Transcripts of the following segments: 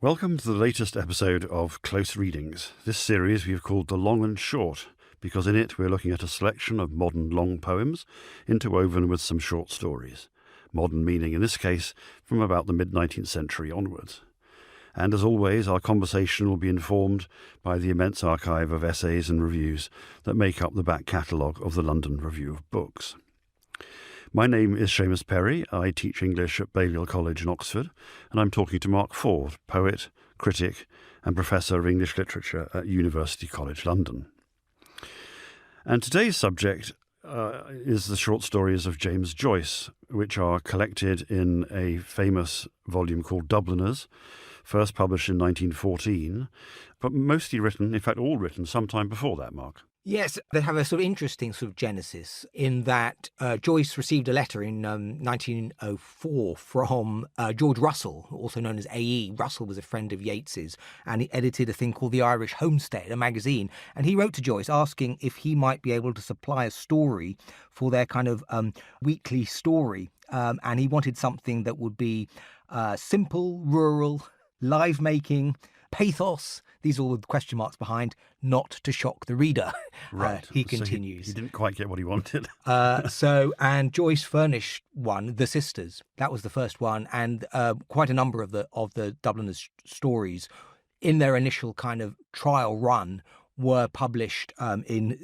Welcome to the latest episode of Close Readings. This series we have called The Long and Short, because in it we're looking at a selection of modern long poems interwoven with some short stories. Modern meaning, in this case, from about the mid-19th century onwards. And as always, our conversation will be informed by the immense archive of essays and reviews that make up the back catalogue of the London Review of Books. My name is Seamus Perry. I teach English at Balliol College in Oxford, and I'm talking to Mark Ford, poet, critic, and Professor of English Literature at University College London. And today's subject is the short stories of James Joyce, which are collected in a famous volume called Dubliners, first published in 1914, but mostly written, in fact all written, sometime before that, Mark. Yes, they have a sort of interesting sort of genesis in that Joyce received a letter in 1904 from George Russell, also known as A.E. Russell was a friend of Yeats's, and he edited a thing called The Irish Homestead, a magazine. And he wrote to Joyce asking if he might be able to supply a story for their kind of weekly story. And he wanted something that would be simple, rural, live-making, pathos. These are all the question marks behind, not to shock the reader. Right. He continues. So he didn't quite get what he wanted. And Joyce furnished one, The Sisters. That was the first one, and quite a number of the Dubliners stories in their initial kind of trial run were published in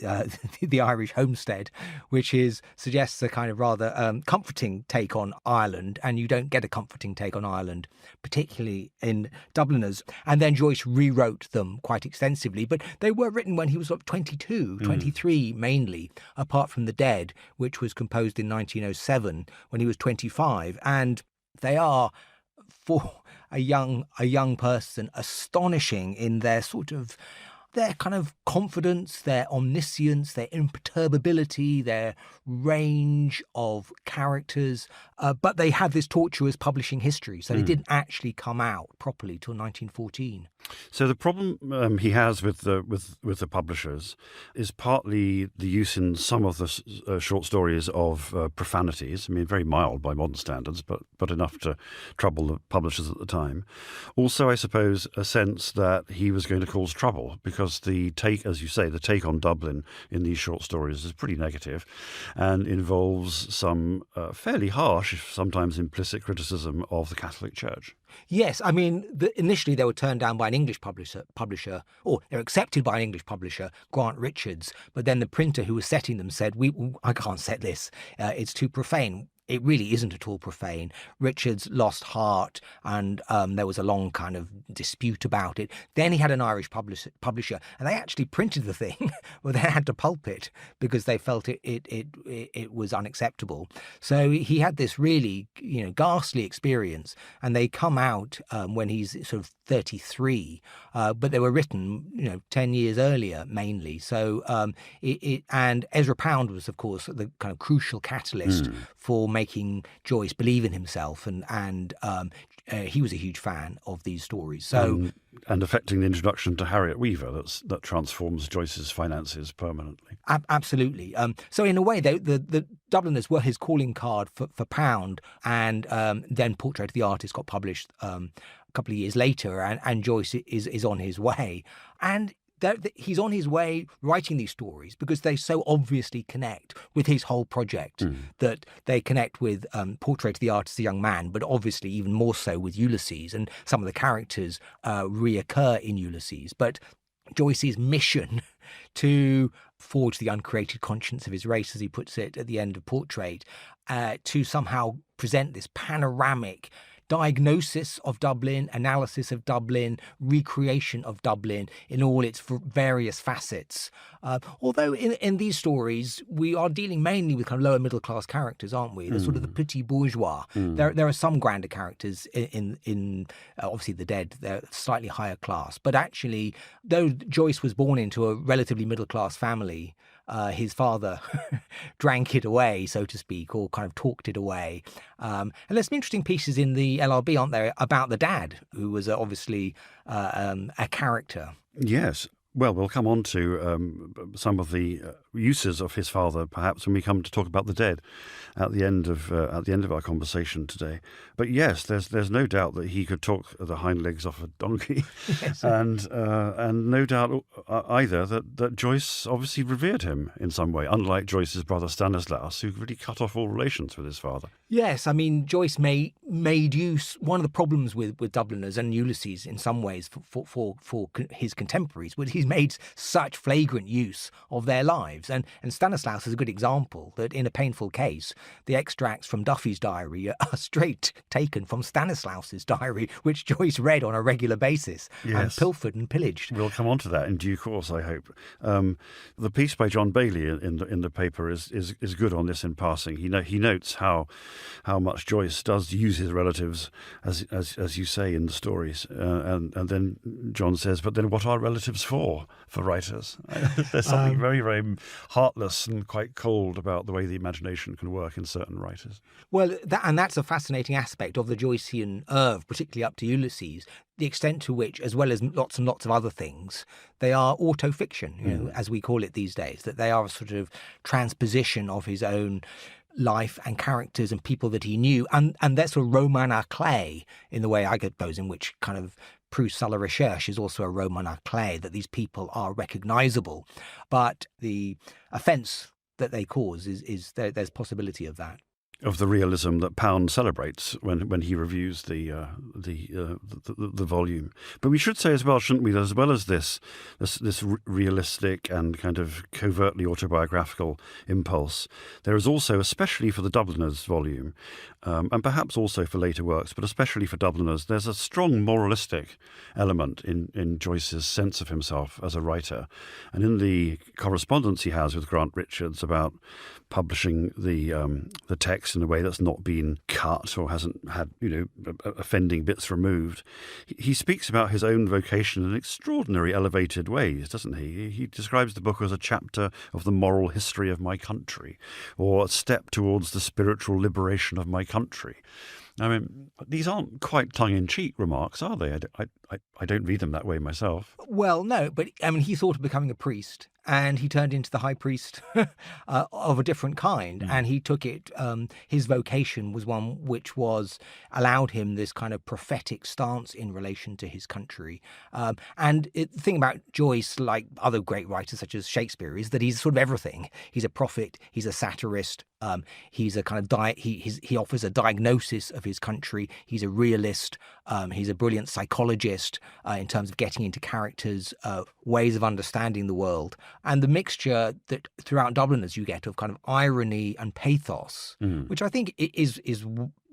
the Irish Homestead, which suggests a kind of rather comforting take on Ireland, and you don't get a comforting take on Ireland, particularly in Dubliners. And then Joyce rewrote them quite extensively, but they were written when he was 22, 23 mainly, apart from The Dead, which was composed in 1907 when he was 25, and they are, for a young person, astonishing in their their kind of confidence, their omniscience, their imperturbability, their range of characters. But they have this tortuous publishing history, so they didn't actually come out properly till 1914. So the problem he has with the publishers is partly the use in some of the short stories of profanities. I mean, very mild by modern standards, but enough to trouble the publishers at the time. Also, I suppose, a sense that he was going to cause trouble because the take, as you say, the take on Dublin in these short stories is pretty negative and involves some fairly harsh, sometimes implicit criticism of the Catholic Church. Yes, I mean, initially they were turned down by an English publisher, or they were accepted by an English publisher, Grant Richards, but then the printer who was setting them said, I can't set this, it's too profane. It really isn't at all profane. Richards lost heart, and there was a long kind of dispute about it. Then he had an Irish publisher, and they actually printed the thing, but they had to pulp it because they felt it was unacceptable. So he had this really, ghastly experience, and they come out when he's sort of 33, but they were written, 10 years earlier mainly. So and Ezra Pound was, of course, the kind of crucial catalyst for making Joyce believe in himself, and he was a huge fan of these stories. So and affecting the introduction to Harriet Weaver, that transforms Joyce's finances permanently. Absolutely. So in a way, the Dubliners were his calling card for Pound, and then Portrait of the Artist got published a couple of years later, and Joyce is on his way. And he's on his way writing these stories because they so obviously connect with his whole project, that they connect with Portrait of the Artist, the young man, but obviously even more so with Ulysses, and some of the characters reoccur in Ulysses. But Joyce's mission to forge the uncreated conscience of his race, as he puts it at the end of Portrait, to somehow present this panoramic diagnosis of Dublin, analysis of Dublin, recreation of Dublin in all its various facets. Although in these stories, we are dealing mainly with kind of lower middle class characters, aren't we? The sort of the petit bourgeois. There are some grander characters in obviously The Dead. They're slightly higher class. But actually, though Joyce was born into a relatively middle class family, his father drank it away, so to speak, or kind of talked it away. And there's some interesting pieces in the LRB, aren't there, about the dad, who was obviously a character. Yes. Well, we'll come on to some of the uses of his father, perhaps, when we come to talk about the dead at the end of our conversation today. But yes, there's no doubt that he could talk the hind legs off a donkey, Yes. and no doubt either that Joyce obviously revered him in some way, unlike Joyce's brother Stanislaus, who really cut off all relations with his father. Yes, I mean, Joyce made use. One of the problems with Dubliners and Ulysses, in some ways, for his contemporaries, was he's made such flagrant use of their lives. And Stanislaus is a good example that, in a painful case, the extracts from Duffy's diary are straight taken from Stanislaus's diary, which Joyce read on a regular basis and pilfered and pillaged. We'll come on to that in due course, I hope. The piece by John Bailey in the paper is good on this in passing. He notes how much Joyce does use his relatives, as you say in the stories, and then John says, but then what are relatives for writers? There's something very, very heartless and quite cold about the way the imagination can work in certain writers. Well, that's a fascinating aspect of the Joycean oeuvre, particularly up to Ulysses, the extent to which, as well as lots and lots of other things, they are autofiction, as we call it these days, that they are a sort of transposition of his own life and characters and people that he knew, and that's a roman à clé in the way I suppose in which kind of Proust à la recherche is also a roman à clé, that these people are recognizable, but the offense that they cause is there's possibility of that. Of the realism that Pound celebrates when he reviews the volume. But we should say as well, shouldn't we, that as well as this realistic and kind of covertly autobiographical impulse, there is also, especially for the Dubliners volume, and perhaps also for later works, but especially for Dubliners, there's a strong moralistic element in Joyce's sense of himself as a writer. And in the correspondence he has with Grant Richards about publishing the text in a way that's not been cut or hasn't had offending bits removed, he speaks about his own vocation in extraordinary elevated ways, doesn't he? He describes the book as a chapter of the moral history of my country, or a step towards the spiritual liberation of my country. I mean, these aren't quite tongue-in-cheek remarks, are they? I don't read them that way myself. Well, no, but I mean, he thought of becoming a priest, and he turned into the high priest of a different kind, and he took it. His vocation was one which allowed him this kind of prophetic stance in relation to his country. And the thing about Joyce, like other great writers such as Shakespeare, is that he's sort of everything. He's a prophet. He's a satirist. He's a kind of he offers a diagnosis of his country. He's a realist. He's a brilliant psychologist in terms of getting into characters, ways of understanding the world, and the mixture that throughout Dubliners you get of kind of irony and pathos, which I think is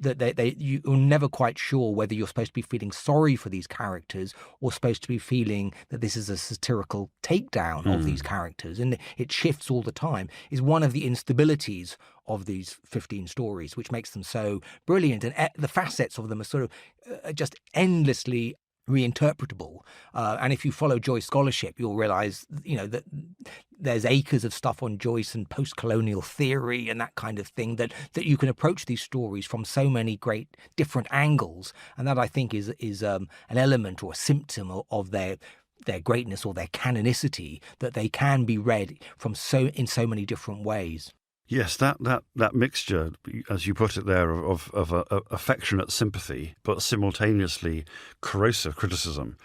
that you're never quite sure whether you're supposed to be feeling sorry for these characters or supposed to be feeling that this is a satirical takedown of these characters, and it shifts all the time, is one of the instabilities of these 15 stories, which makes them so brilliant, and the facets of them are sort of just endlessly reinterpretable. And if you follow Joyce scholarship, you'll realize, that there's acres of stuff on Joyce and post-colonial theory and that kind of thing, that you can approach these stories from so many great different angles. And that, I think, is an element or a symptom of their greatness or their canonicity, that they can be read in so many different ways. Yes, that mixture, as you put it there, of affectionate sympathy, but simultaneously corrosive criticism,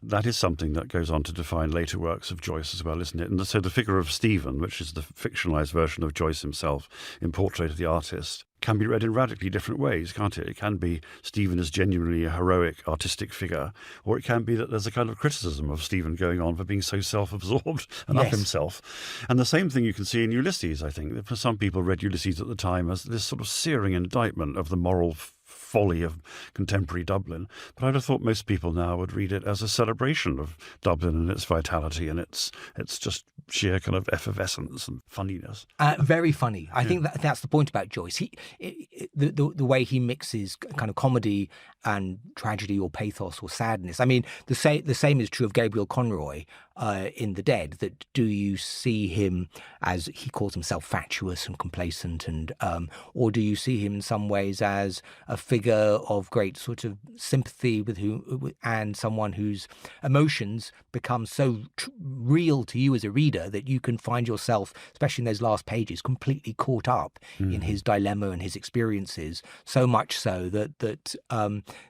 that is something that goes on to define later works of Joyce as well, isn't it? And so the figure of Stephen, which is the fictionalized version of Joyce himself in Portrait of the Artist, can be read in radically different ways, can't it? It can be Stephen is genuinely a heroic artistic figure, or it can be that there's a kind of criticism of Stephen going on for being so self-absorbed and up himself. And the same thing you can see in Ulysses, I think. For some people read Ulysses at the time as this sort of searing indictment of the moral folly of contemporary Dublin, but I'd have thought most people now would read it as a celebration of Dublin and its vitality and its just sheer kind of effervescence and funniness. Very funny. I think that's the point about Joyce. The way he mixes kind of comedy tragedy or pathos or sadness. I mean, the same is true of Gabriel Conroy in The Dead. That do you see him as, he calls himself, fatuous and complacent, and or do you see him in some ways as a figure of great sort of sympathy with and someone whose emotions become so real to you as a reader that you can find yourself, especially in those last pages, completely caught up in his dilemma and his experiences, so much so that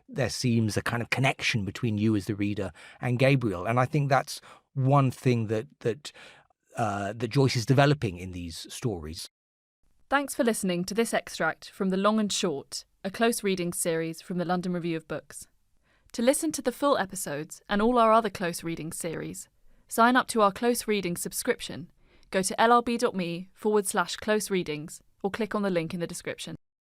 there seems a kind of connection between you as the reader and Gabriel. And I think that's one thing that Joyce is developing in these stories. Thanks for listening to this extract from The Long and Short, a close reading series from the London Review of Books. To listen to the full episodes and all our other close reading series, sign up to our close reading subscription. Go to lrb.me/close readings or click on the link in the description.